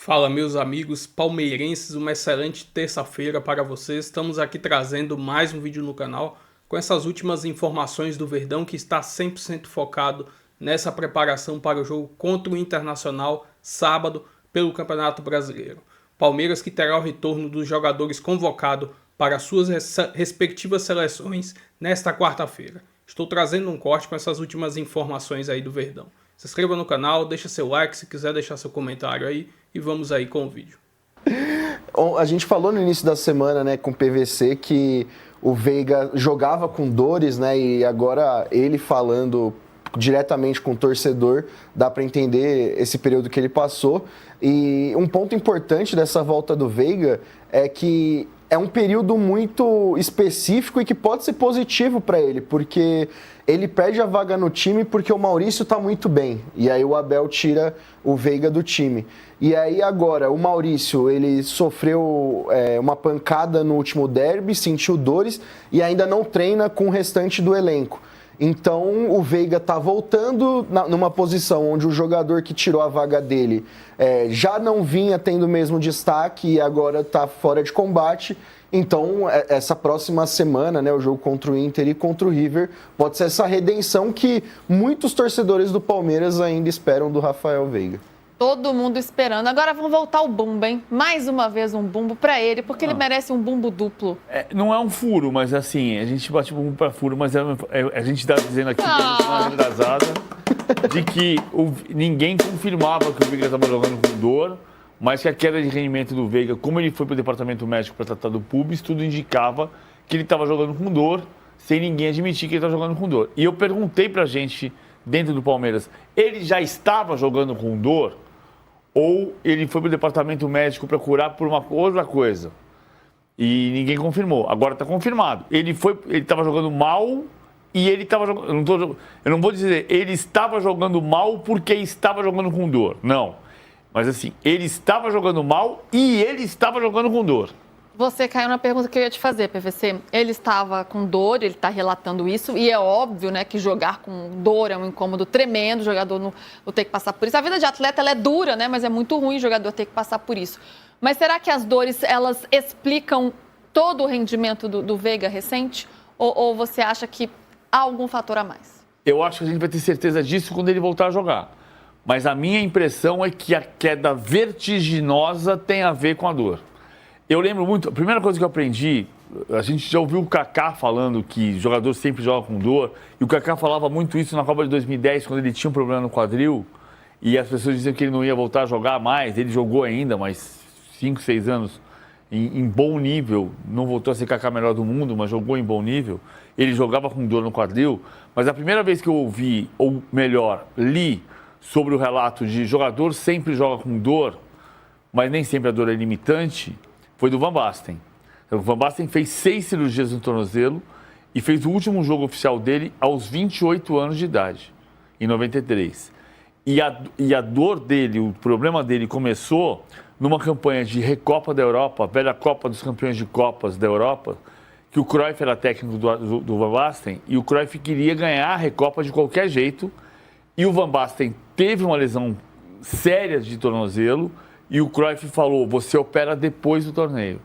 Fala, meus amigos palmeirenses, uma excelente terça-feira para vocês. Estamos aqui trazendo mais um vídeo no canal com essas últimas informações do Verdão, que está 100% focado nessa preparação para o jogo contra o Internacional sábado pelo Campeonato Brasileiro. Palmeiras que terá o retorno dos jogadores convocados para suas respectivas seleções nesta quarta-feira. Estou trazendo um corte com essas últimas informações aí do Verdão. Se inscreva no canal, deixa seu like, se quiser deixar seu comentário aí, e vamos aí com o vídeo. A gente falou no início da semana, né, com o PVC, que o Veiga jogava com dores, né, e agora ele falando diretamente com o torcedor, dá para entender esse período que ele passou. E um ponto importante dessa volta do Veiga é que é um período muito específico e que pode ser positivo para ele, porque ele perde a vaga no time porque o Maurício está muito bem. E aí o Abel tira o Veiga do time. E aí agora o Maurício, ele sofreu uma pancada no último derby, sentiu dores e ainda não treina com o restante do elenco. Então o Veiga está voltando numa posição onde o jogador que tirou a vaga dele já não vinha tendo o mesmo destaque e agora está fora de combate. Então essa próxima semana, né, o jogo contra o Inter e contra o River, pode ser essa redenção que muitos torcedores do Palmeiras ainda esperam do Rafael Veiga. Todo mundo esperando. Agora vamos voltar ao bumbo, hein? Mais uma vez um bumbo pra ele, porque ele merece um bumbo duplo. Não é um furo, mas assim, a gente bate bumbo pra furo, mas a gente tá dizendo aqui, semana retrasada, de que ninguém confirmava que o Veiga estava jogando com dor, mas que a queda de rendimento do Veiga, como ele foi pro departamento médico para tratar do pubis, tudo indicava que ele estava jogando com dor, sem ninguém admitir que ele estava jogando com dor. E eu perguntei pra gente, dentro do Palmeiras, ele já estava jogando com dor? Ou ele foi para o departamento médico para curar por uma outra coisa. E ninguém confirmou. Agora está confirmado. Ele estava jogando mal e ele estava jogando... Eu não vou dizer ele estava jogando mal porque estava jogando com dor. Não. Mas assim, ele estava jogando mal e ele estava jogando com dor. Você caiu na pergunta que eu ia te fazer, PVC. Ele estava com dor, ele está relatando isso, e é óbvio, né, que jogar com dor é um incômodo tremendo, o jogador não ter que passar por isso. A vida de atleta, ela é dura, né, mas é muito ruim o jogador ter que passar por isso. Mas será que as dores, elas explicam todo o rendimento do Veiga recente? Ou você acha que há algum fator a mais? Eu acho que a gente vai ter certeza disso quando ele voltar a jogar. Mas a minha impressão é que a queda vertiginosa tem a ver com a dor. Eu lembro muito, a primeira coisa que eu aprendi, a gente já ouviu o Kaká falando que jogador sempre joga com dor, e o Kaká falava muito isso na Copa de 2010, quando ele tinha um problema no quadril, e as pessoas diziam que ele não ia voltar a jogar mais, ele jogou ainda, mas 5, 6 anos em bom nível, não voltou a ser Kaká melhor do mundo, mas jogou em bom nível, ele jogava com dor no quadril, mas a primeira vez que eu ouvi, ou melhor, li sobre o relato de jogador sempre joga com dor, mas nem sempre a dor é limitante, foi do Van Basten. O Van Basten fez 6 cirurgias no tornozelo e fez o último jogo oficial dele aos 28 anos de idade, em 93. E a dor dele, o problema dele começou numa campanha de Recopa da Europa, a velha Copa dos Campeões de Copas da Europa, que o Cruyff era técnico do Van Basten e o Cruyff queria ganhar a Recopa de qualquer jeito. E o Van Basten teve uma lesão séria de tornozelo, e o Cruyff falou, você opera depois do torneio.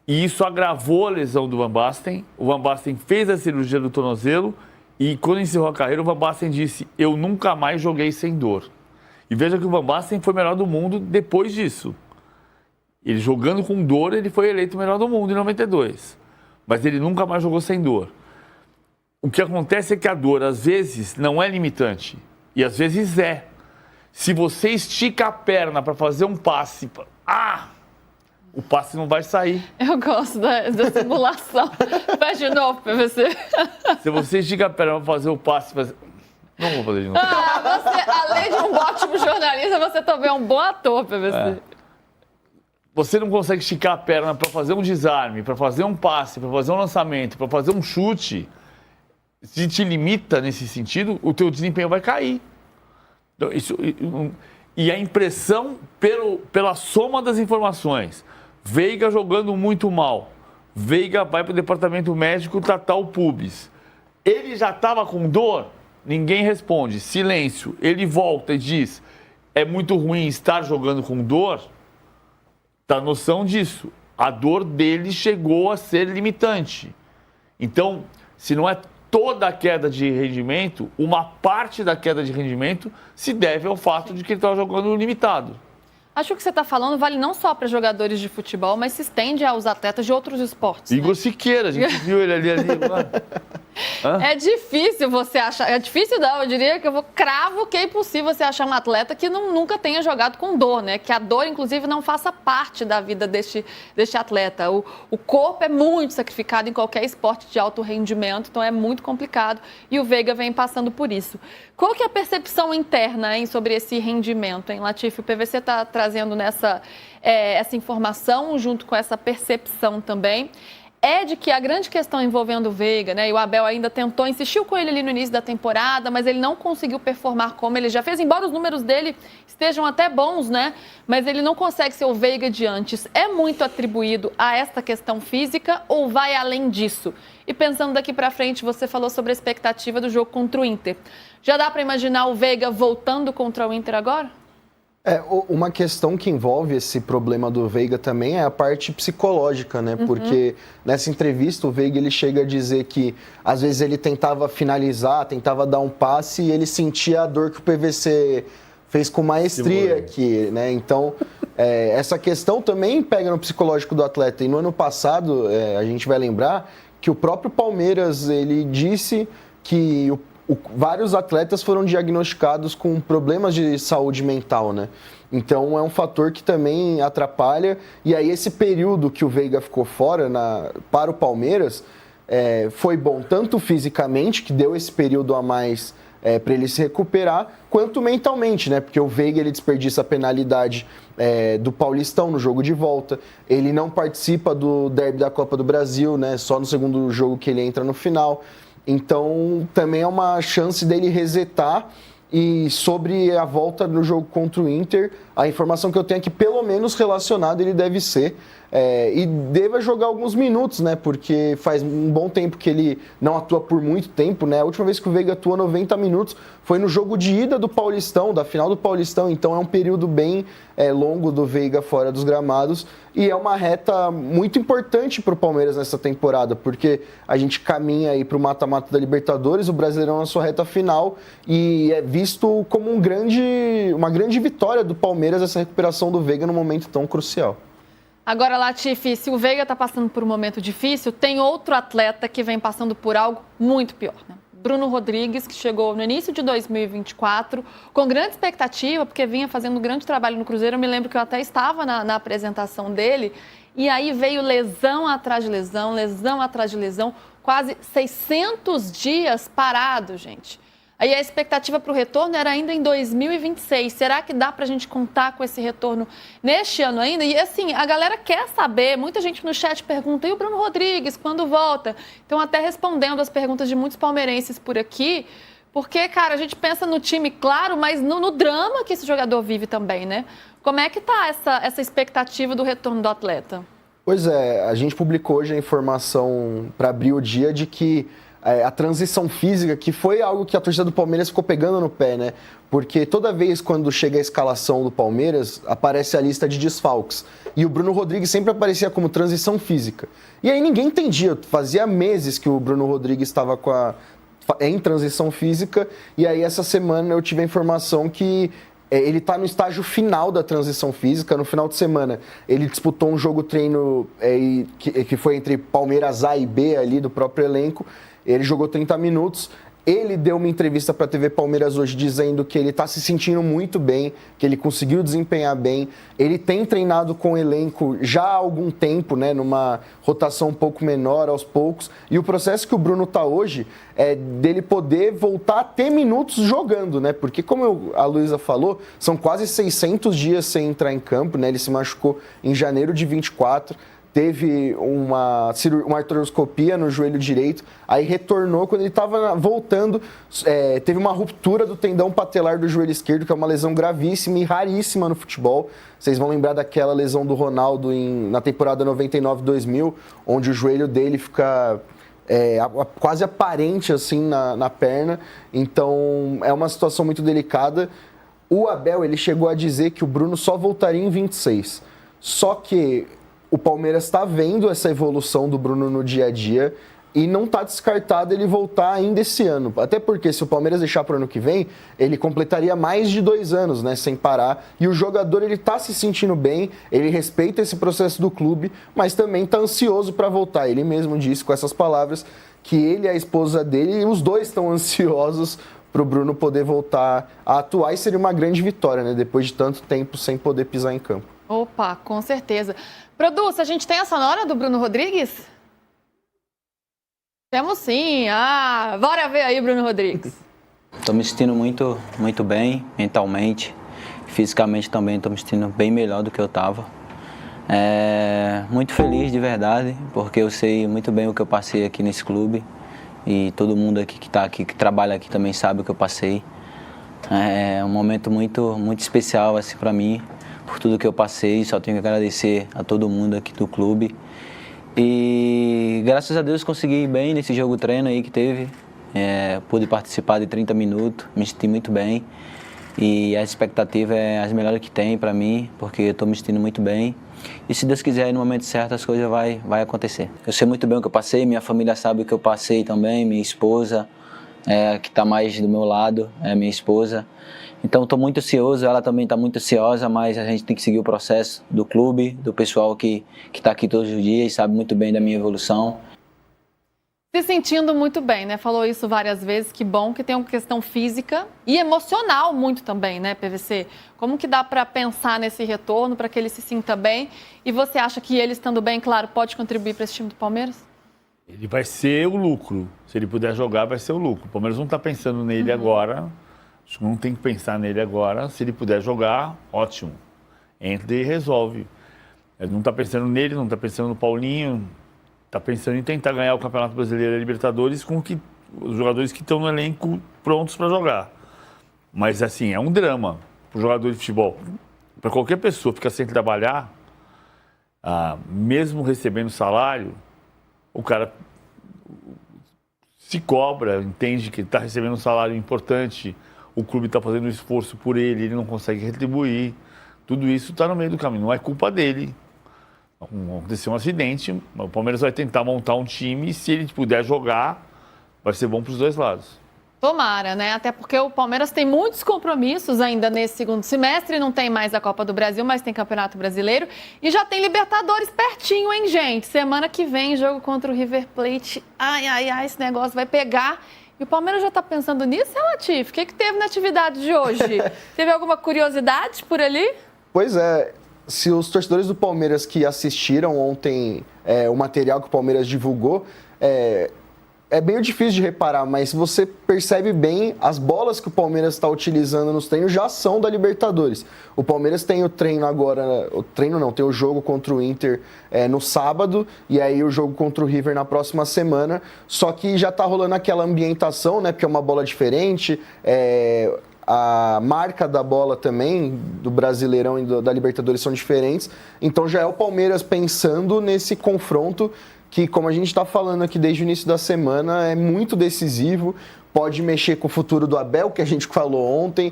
E isso agravou a lesão do Van Basten. O Van Basten fez a cirurgia do tornozelo e quando encerrou a carreira, o Van Basten disse, eu nunca mais joguei sem dor. E veja que o Van Basten foi o melhor do mundo depois disso. Ele jogando com dor, ele foi eleito o melhor do mundo em 92. Mas ele nunca mais jogou sem dor. O que acontece é que a dor, às vezes, não é limitante. E às vezes é. Se você estica a perna para fazer um passe, o passe não vai sair. Eu gosto da simulação. Faz de novo, PVC. Se você estica a perna para fazer o passe... Não vou fazer de novo. Você, além de um ótimo jornalista, você também é um bom ator, PVC. Você não consegue esticar a perna para fazer um desarme, para fazer um passe, para fazer um lançamento, para fazer um chute. Se te limita nesse sentido, o teu desempenho vai cair. E a impressão pela soma das informações, Veiga jogando muito mal, Veiga vai para o departamento médico tratar o pubis, ele já estava com dor? Ninguém responde, silêncio. Ele volta e diz, é muito ruim estar jogando com dor? Tá a noção disso. A dor dele chegou a ser limitante. Então, se não é toda a queda de rendimento, uma parte da queda de rendimento se deve ao fato de que ele estava jogando limitado. Acho que o que você está falando vale não só para jogadores de futebol, mas se estende aos atletas de outros esportes. Igor Siqueira, a gente viu ele ali. É difícil você achar, é difícil não, eu diria que cravo que é impossível você achar um atleta que nunca tenha jogado com dor, né? Que a dor, inclusive, não faça parte da vida deste atleta. O corpo é muito sacrificado em qualquer esporte de alto rendimento, então é muito complicado e o Veiga vem passando por isso. Qual que é a percepção interna, hein, sobre esse rendimento, hein, Latifi? O PVC está trazendo essa informação junto com essa percepção também. É de que a grande questão envolvendo o Veiga, né? E o Abel ainda tentou, insistiu com ele ali no início da temporada, mas ele não conseguiu performar como ele já fez, embora os números dele estejam até bons, né? Mas ele não consegue ser o Veiga de antes. É muito atribuído a esta questão física ou vai além disso? E pensando daqui para frente, você falou sobre a expectativa do jogo contra o Inter. Já dá para imaginar o Veiga voltando contra o Inter agora? Uma questão que envolve esse problema do Veiga também é a parte psicológica, né? Porque nessa entrevista o Veiga ele chega a dizer que às vezes ele tentava finalizar, tentava dar um passe e ele sentia a dor que o PVC fez com maestria aqui, né? Então, essa questão também pega no psicológico do atleta. E no ano passado, a gente vai lembrar que o próprio Palmeiras, ele disse que vários atletas foram diagnosticados com problemas de saúde mental, né? Então é um fator que também atrapalha. E aí esse período que o Veiga ficou fora para o Palmeiras foi bom tanto fisicamente, que deu esse período a mais para ele se recuperar, quanto mentalmente, né? Porque o Veiga ele desperdiça a penalidade do Paulistão no jogo de volta. Ele não participa do derby da Copa do Brasil, né? Só no segundo jogo que ele entra no final. Então, também é uma chance dele resetar. E sobre a volta no jogo contra o Inter, a informação que eu tenho é que pelo menos relacionado ele deve ser. E deva jogar alguns minutos, né? Porque faz um bom tempo que ele não atua por muito tempo, né? A última vez que o Veiga atuou 90 minutos foi no jogo de ida do Paulistão, da final do Paulistão. Então é um período bem longo do Veiga fora dos gramados. E é uma reta muito importante para o Palmeiras nessa temporada, porque a gente caminha aí para o mata-mata da Libertadores, o Brasileirão na sua reta final, e é visto como uma grande vitória do Palmeiras essa recuperação do Veiga num momento tão crucial. Agora, Latifi, se o Veiga está passando por um momento difícil, tem outro atleta que vem passando por algo muito pior, né? Bruno Rodrigues, que chegou no início de 2024, com grande expectativa, porque vinha fazendo um grande trabalho no Cruzeiro. Eu me lembro que eu até estava na apresentação dele, e aí veio lesão atrás de lesão, lesão atrás de lesão, quase 600 dias parado, gente. Aí a expectativa para o retorno era ainda em 2026. Será que dá para a gente contar com esse retorno neste ano ainda? E assim, a galera quer saber, muita gente no chat pergunta, e o Bruno Rodrigues, quando volta? Então, até respondendo as perguntas de muitos palmeirenses por aqui, porque, cara, a gente pensa no time, claro, mas no drama que esse jogador vive também, né? Como é que tá essa expectativa do retorno do atleta? Pois é, a gente publicou hoje a informação para abrir o dia de que a transição física, que foi algo que a torcida do Palmeiras ficou pegando no pé, né? Porque toda vez quando chega a escalação do Palmeiras, aparece a lista de desfalques. E o Bruno Rodrigues sempre aparecia como transição física. E aí ninguém entendia. Fazia meses que o Bruno Rodrigues estava em transição física. E aí essa semana eu tive a informação que ele está no estágio final da transição física. No final de semana, ele disputou um jogo-treino que foi entre Palmeiras A e B ali do próprio elenco. Ele jogou 30 minutos. Ele deu uma entrevista para a TV Palmeiras hoje dizendo que ele está se sentindo muito bem, que ele conseguiu desempenhar bem. Ele tem treinado com o elenco já há algum tempo, né, numa rotação um pouco menor, aos poucos. E o processo que o Bruno está hoje é dele poder voltar a ter minutos jogando, né? Porque, como a Luísa falou, são quase 600 dias sem entrar em campo, né? Ele se machucou em janeiro de 24. Teve uma artroscopia no joelho direito, aí retornou quando ele estava voltando, teve uma ruptura do tendão patelar do joelho esquerdo, que é uma lesão gravíssima e raríssima no futebol. Vocês vão lembrar daquela lesão do Ronaldo na temporada 99-2000, onde o joelho dele fica quase aparente assim na perna. Então é uma situação muito delicada. O Abel ele chegou a dizer que o Bruno só voltaria em 26. Só que o Palmeiras está vendo essa evolução do Bruno no dia a dia e não está descartado ele voltar ainda esse ano. Até porque se o Palmeiras deixar para o ano que vem, ele completaria mais de 2 anos, né, sem parar. E o jogador, ele está se sentindo bem, ele respeita esse processo do clube, mas também está ansioso para voltar. Ele mesmo disse com essas palavras que ele e a esposa dele, e os dois estão ansiosos para o Bruno poder voltar a atuar. E seria uma grande vitória, né, depois de tanto tempo sem poder pisar em campo. Opa, com certeza. Produz, a gente tem a sonora do Bruno Rodrigues? Temos sim. Bora ver aí, Bruno Rodrigues. Estou me sentindo muito bem, mentalmente. Fisicamente também estou me sentindo bem melhor do que eu estava. Muito feliz de verdade, porque eu sei muito bem o que eu passei aqui nesse clube. E todo mundo aqui que está aqui, que trabalha aqui também sabe o que eu passei. É um momento muito especial assim, para mim, por tudo que eu passei. Só tenho que agradecer a todo mundo aqui do clube. E graças a Deus consegui ir bem nesse jogo treino aí que teve. Pude participar de 30 minutos, me senti muito bem. E a expectativa é as melhores que tem para mim, porque eu estou me sentindo muito bem. E se Deus quiser, no momento certo, as coisas vai acontecer. Eu sei muito bem o que eu passei, minha família sabe o que eu passei também, minha esposa, que está mais do meu lado, é minha esposa. Então estou muito ansioso, ela também está muito ansiosa, mas a gente tem que seguir o processo do clube, do pessoal que está aqui todos os dias e sabe muito bem da minha evolução. Se sentindo muito bem, né? Falou isso várias vezes, que bom que tem uma questão física e emocional muito também, né, PVC? Como que dá para pensar nesse retorno, para que ele se sinta bem? E você acha que ele estando bem, claro, pode contribuir para esse time do Palmeiras? Ele vai ser o lucro. Se ele puder jogar, vai ser o lucro. O Palmeiras não está pensando nele agora. Acho que não tem que pensar nele agora. Se ele puder jogar, ótimo. Entra e resolve. Ele não está pensando nele, não está pensando no Paulinho. Está pensando em tentar ganhar o Campeonato Brasileiro e a Libertadores com os jogadores que estão no elenco prontos para jogar. Mas, assim, é um drama para o jogador de futebol. Para qualquer pessoa ficar sem trabalhar, mesmo recebendo salário, o cara se cobra, entende que ele está recebendo um salário importante, o clube está fazendo um esforço por ele, ele não consegue retribuir. Tudo isso está no meio do caminho, não é culpa dele. Aconteceu um acidente, o Palmeiras vai tentar montar um time e se ele puder jogar, vai ser bom para os dois lados. Tomara, né? Até porque o Palmeiras tem muitos compromissos ainda nesse segundo semestre, não tem mais a Copa do Brasil, mas tem Campeonato Brasileiro e já tem Libertadores pertinho, hein, gente? Semana que vem, jogo contra o River Plate. Ai, esse negócio vai pegar. E o Palmeiras já está pensando nisso, Latif? O que teve na atividade de hoje? Teve alguma curiosidade por ali? Pois é. Se os torcedores do Palmeiras que assistiram ontem o material que o Palmeiras divulgou, é meio difícil de reparar, mas se você percebe bem, as bolas que o Palmeiras está utilizando nos treinos já são da Libertadores. O Palmeiras tem o treino agora, tem o jogo contra o Inter no sábado, e aí o jogo contra o River na próxima semana, só que já está rolando aquela ambientação, né, porque é uma bola diferente, a marca da bola também, do Brasileirão e da Libertadores são diferentes, então já é o Palmeiras pensando nesse confronto que, como a gente está falando aqui desde o início da semana, é muito decisivo, pode mexer com o futuro do Abel, que a gente falou ontem,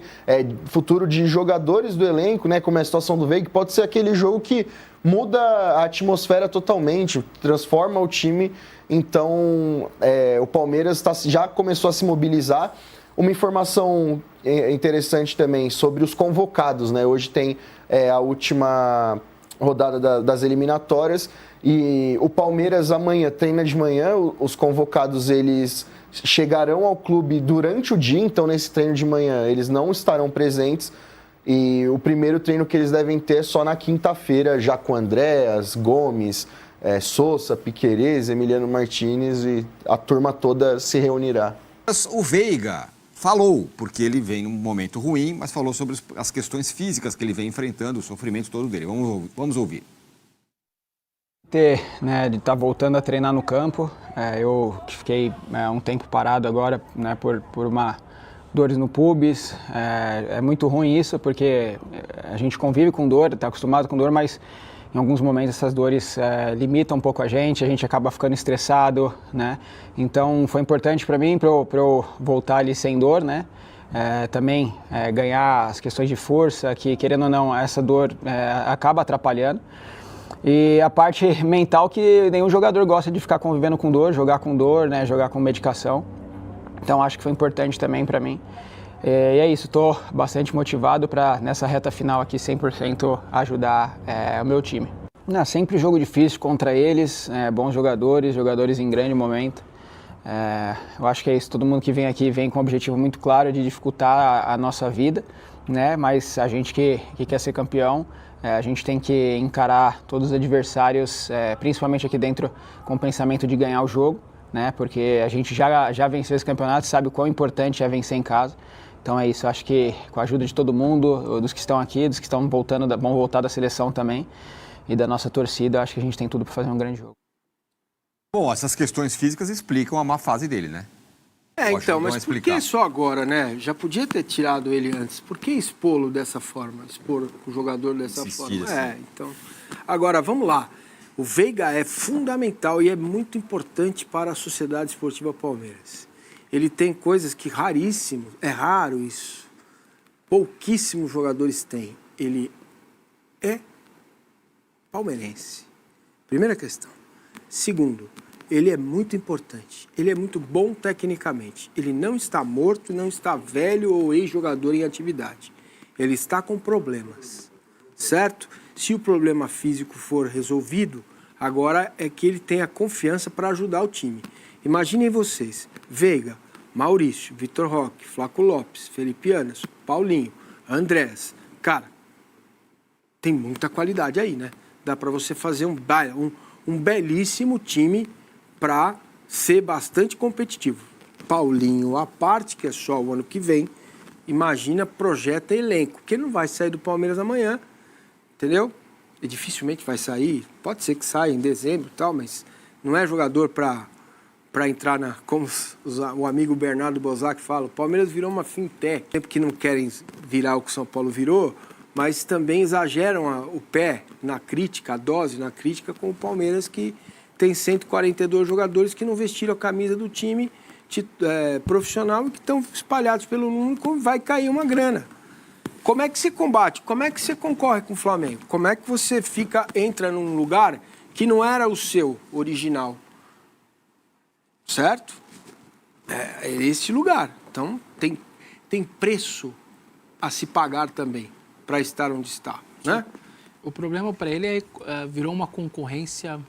futuro de jogadores do elenco, né, como é a situação do Veiga, pode ser aquele jogo que muda a atmosfera totalmente, transforma o time, então o Palmeiras já começou a se mobilizar. Uma informação interessante também sobre os convocados, né? Hoje tem a última rodada das eliminatórias e o Palmeiras amanhã treina de manhã, os convocados eles chegarão ao clube durante o dia, então nesse treino de manhã eles não estarão presentes e o primeiro treino que eles devem ter é só na quinta-feira, já com Andréas, Gomes, Sousa, Piquerez, Emiliano Martínez e a turma toda se reunirá. O Veiga falou, porque ele vem num momento ruim, mas falou sobre as questões físicas que ele vem enfrentando, o sofrimento todo dele. Vamos ouvir. De estar voltando a treinar no campo, eu fiquei um tempo parado agora, né, por uma dores no pubis. É muito ruim isso, porque a gente convive com dor, está acostumado com dor, mas em alguns momentos essas dores limitam um pouco a gente acaba ficando estressado, né? Então foi importante para mim, para eu voltar ali sem dor, né? também ganhar as questões de força, que querendo ou não, essa dor acaba atrapalhando. E a parte mental, que nenhum jogador gosta de ficar convivendo com dor, né, jogar com medicação. Então acho que foi importante também para mim. E é isso, estou bastante motivado para nessa reta final aqui 100% ajudar o meu time. Sempre jogo difícil contra eles, bons jogadores em grande momento. Eu acho que é isso, todo mundo que vem aqui vem com um objetivo muito claro de dificultar a nossa vida, né? Mas a gente que quer ser campeão, a gente tem que encarar todos os adversários, principalmente aqui dentro, com o pensamento de ganhar o jogo, né? Porque a gente já venceu esse campeonato, sabe o quão importante é vencer em casa. Então é isso, eu acho que com a ajuda de todo mundo, dos que estão aqui, dos que estão vão voltar da seleção também, e da nossa torcida, eu acho que a gente tem tudo para fazer um grande jogo. Bom, essas questões físicas explicam a má fase dele, né? Então, mas por que só agora, né? Já podia ter tirado ele antes. Por que expô-lo dessa forma? Expor o jogador dessa forma? Assim. Então. Agora, vamos lá. O Veiga é fundamental e é muito importante para a Sociedade Esportiva Palmeiras. Ele tem coisas que raríssimos, é raro isso. Pouquíssimos jogadores têm. Ele é palmeirense. Primeira questão. Segundo, ele é muito importante. Ele é muito bom tecnicamente. Ele não está morto, não está velho ou ex-jogador em atividade. Ele está com problemas, certo? Se o problema físico for resolvido, agora é que ele tem a confiança para ajudar o time. Imaginem vocês, Veiga, Maurício, Vitor Roque, Flaco Lopes, Felipe Anderson, Paulinho, Andrés. Cara, tem muita qualidade aí, né? Dá para você fazer um belíssimo time para ser bastante competitivo. Paulinho, à parte, que é só o ano que vem, imagina, projeta elenco, que ele não vai sair do Palmeiras amanhã, entendeu? E dificilmente vai sair, pode ser que saia em dezembro e tal, mas não é jogador para entrar como o amigo Bernardo Bozac fala, o Palmeiras virou uma fintech, tempo que não querem virar o que o São Paulo virou, mas também exageram o pé na crítica, a dose na crítica com o Palmeiras, que tem 142 jogadores que não vestiram a camisa do time profissional e que estão espalhados pelo mundo, vai cair uma grana. Como é que você combate? Como é que você concorre com o Flamengo? Como é que você entra num lugar que não era o seu original? Certo? É esse lugar. Então, tem preço a se pagar também para estar onde está, né? O problema para ele virou uma concorrência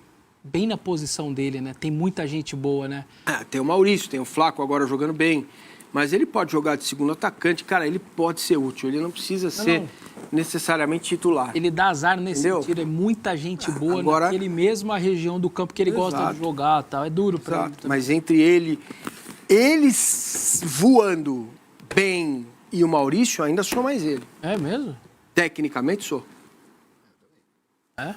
bem na posição dele, né? Tem muita gente boa, né? Tem o Maurício, tem o Flaco agora jogando bem, mas ele pode jogar de segundo atacante, cara, ele pode ser útil, ele não precisa ser necessariamente titular. Ele dá azar nesse sentido, é muita gente boa agora, naquele mesma região do campo que ele gosta de jogar, tal. É duro para ele. Mas entre eles voando bem e o Maurício, ainda sou mais ele. É mesmo? Tecnicamente sou. É?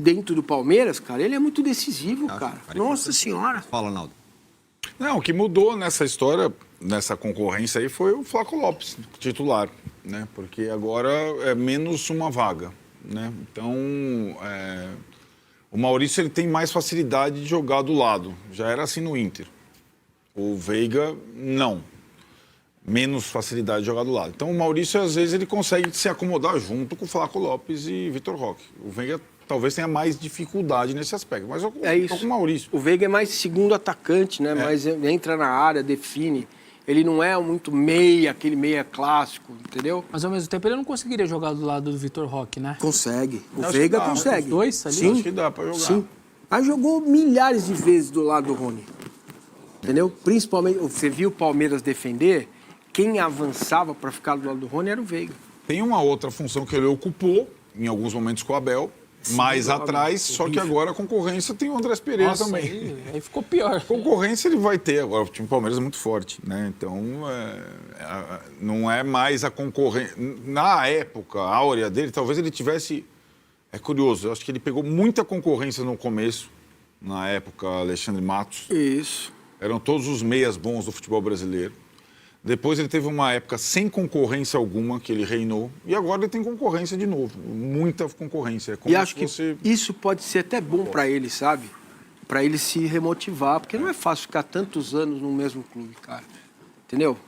Dentro do Palmeiras, cara, ele é muito decisivo, cara. Nossa Senhora. Fala, Naldo. Não, o que mudou nessa história, nessa concorrência aí, foi o Flaco Lopes, titular, né? Porque agora é menos uma vaga, né? Então, o Maurício ele tem mais facilidade de jogar do lado. Já era assim no Inter. O Veiga, não. Menos facilidade de jogar do lado. Então, o Maurício, às vezes, ele consegue se acomodar junto com o Flaco Lopes e Vitor Roque. O Veiga talvez tenha mais dificuldade nesse aspecto, mas eu tô com o Maurício. O Veiga é mais segundo atacante, né? Mas entra na área, define. Ele não é muito meia, aquele meia clássico, entendeu? Mas, ao mesmo tempo, ele não conseguiria jogar do lado do Vitor Roque, né? Consegue. O Veiga consegue. Os dois ali? Sim. Acho que dá pra jogar. Sim. Mas jogou milhares de vezes do lado do Rony. Entendeu? Principalmente, você viu o Palmeiras defender, quem avançava para ficar do lado do Rony era o Veiga. Tem uma outra função que ele ocupou, em alguns momentos com o Abel, mais atrás, só que agora a concorrência tem o Andrés Pereira também. Aí ficou pior. Concorrência ele vai ter agora, o time do Palmeiras é muito forte, né? Então, não é mais a concorrência. Na época áurea dele, talvez ele tivesse... É curioso, eu acho que ele pegou muita concorrência no começo, na época Alexandre Matos. Isso. Eram todos os meias bons do futebol brasileiro. Depois ele teve uma época sem concorrência alguma, que ele reinou, e agora ele tem concorrência de novo, muita concorrência. E acho que isso pode ser até bom para ele, sabe? Para ele se remotivar, porque não é fácil ficar tantos anos no mesmo clube, cara. Entendeu?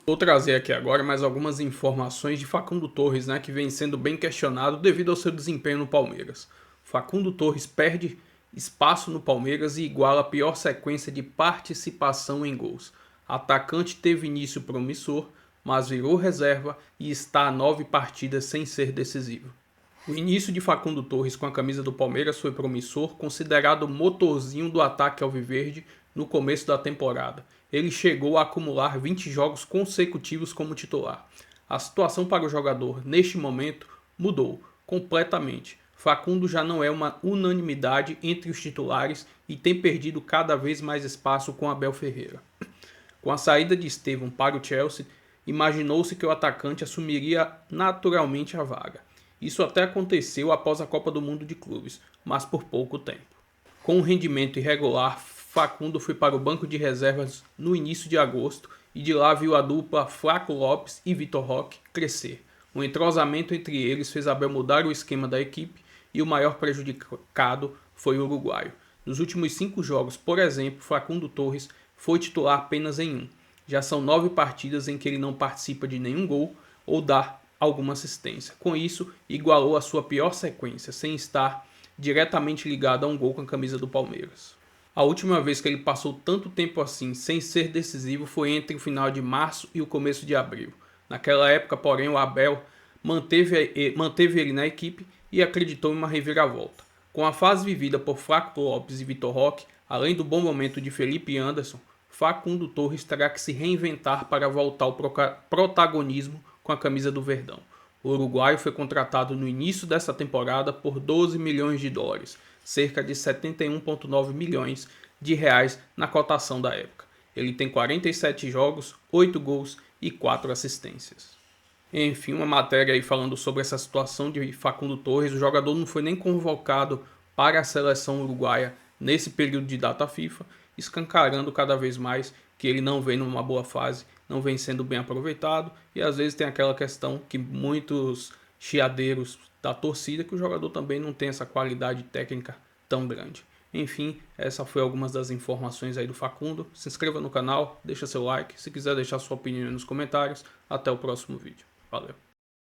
Vou trazer aqui agora mais algumas informações de Facundo Torres, né, que vem sendo bem questionado devido ao seu desempenho no Palmeiras. Facundo Torres perde espaço no Palmeiras e iguala a pior sequência de participação em gols. Atacante teve início promissor, mas virou reserva e está a 9 partidas sem ser decisivo. O início de Facundo Torres com a camisa do Palmeiras foi promissor, considerado o motorzinho do ataque alviverde no começo da temporada. Ele chegou a acumular 20 jogos consecutivos como titular. A situação para o jogador neste momento mudou completamente. Facundo já não é uma unanimidade entre os titulares e tem perdido cada vez mais espaço com Abel Ferreira. Com a saída de Estevão para o Chelsea, imaginou-se que o atacante assumiria naturalmente a vaga. Isso até aconteceu após a Copa do Mundo de Clubes, mas por pouco tempo. Com um rendimento irregular, Facundo foi para o banco de reservas no início de agosto e de lá viu a dupla Flaco Lopes e Vitor Roque crescer. O entrosamento entre eles fez Abel mudar o esquema da equipe e o maior prejudicado foi o uruguaio. Nos últimos 5 jogos, por exemplo, Facundo Torres foi titular apenas em 1. Já são 9 partidas em que ele não participa de nenhum gol ou dá alguma assistência. Com isso, igualou a sua pior sequência, sem estar diretamente ligado a um gol com a camisa do Palmeiras. A última vez que ele passou tanto tempo assim sem ser decisivo foi entre o final de março e o começo de abril. Naquela época, porém, o Abel manteve ele na equipe e acreditou em uma reviravolta. Com a fase vivida por Flaco Lopes e Vitor Roque, além do bom momento de Felipe Anderson, Facundo Torres terá que se reinventar para voltar ao protagonismo com a camisa do Verdão. O uruguaio foi contratado no início dessa temporada por 12 milhões de dólares, cerca de 71,9 milhões de reais na cotação da época. Ele tem 47 jogos, 8 gols e 4 assistências. Enfim, uma matéria aí falando sobre essa situação de Facundo Torres. O jogador não foi nem convocado para a seleção uruguaia nesse período de data FIFA, escancarando cada vez mais que ele não vem numa boa fase, não vem sendo bem aproveitado, e às vezes tem aquela questão que muitos chiadeiros da torcida, que o jogador também não tem essa qualidade técnica tão grande. Enfim, essa foi algumas das informações aí do Facundo. Se inscreva no canal, deixa seu like, se quiser deixar sua opinião nos comentários. Até o próximo vídeo. Valeu!